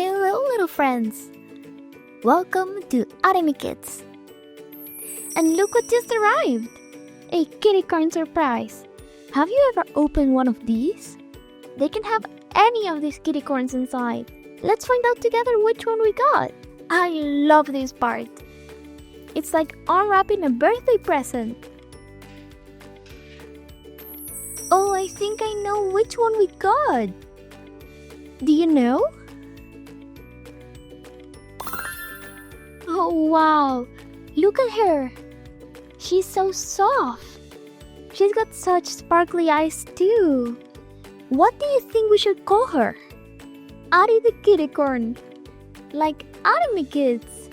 Hello, little friends! Welcome to Addy Kids. And look what just arrived! A Kittycorn surprise! Have you ever opened one of these? They can have any of these Kittycorns inside. Let's find out together which one we got. I love this part. It's like unwrapping a birthday present. Oh, I think I know which one we got. Do you know? Oh wow, look at her. She's so soft. She's got such sparkly eyes too. What do you think we should call her? Addy the Kittycorn. Like Addy Kids.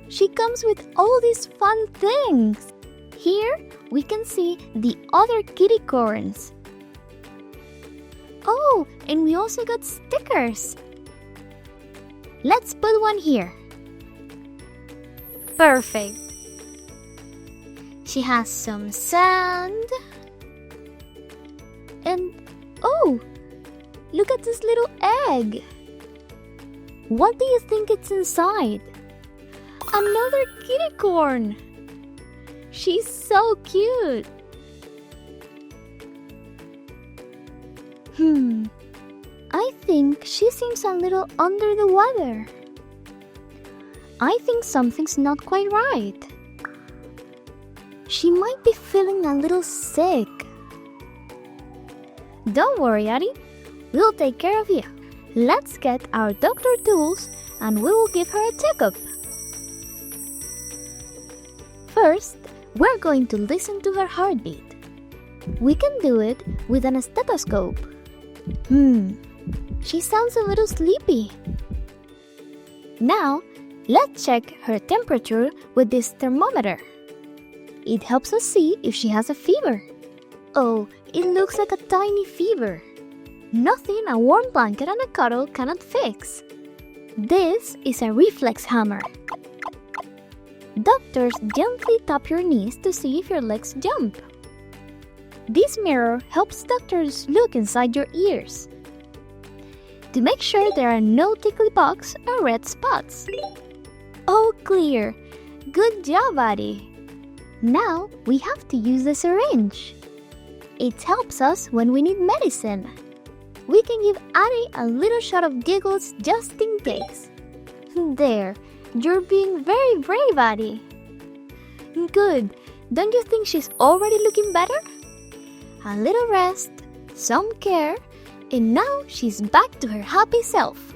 She comes with all these fun things. Here we can see the other Kittycorns. Oh, and we also got stickers. Let's put one here. Perfect. She has some sand. And oh, look at this little egg. What do you think it's inside? Another Kittycorn. She's so cute. I think she seems a little under the weather. I think something's not quite right. She might be feeling a little sick. Don't worry, Addy. We'll take care of you. Let's get our doctor tools and we will give her a checkup. First, we're going to listen to her heartbeat. We can do it with an stethoscope. She sounds a little sleepy. Now, let's check her temperature with this thermometer. It helps us see if she has a fever. Oh, it looks like a tiny fever. Nothing a warm blanket and a cuddle cannot fix. This is a reflex hammer. Doctors gently tap your knees to see if your legs jump. This mirror helps doctors look inside your ears to make sure there are no tickly bugs or red spots. All clear. Good job, Addy. Now we have to use the syringe. It helps us when we need medicine. We can give Addy a little shot of giggles just in case. There, you're being very brave, Addy. Good. Don't you think she's already looking better? A little rest, some care, and now she's back to her happy self.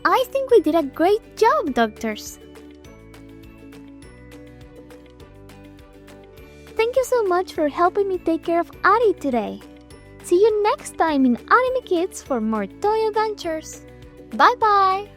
I think we did a great job, doctors. Thank you so much for helping me take care of Addy today. See you next time in Addy Kids for more toy adventures. Bye-bye!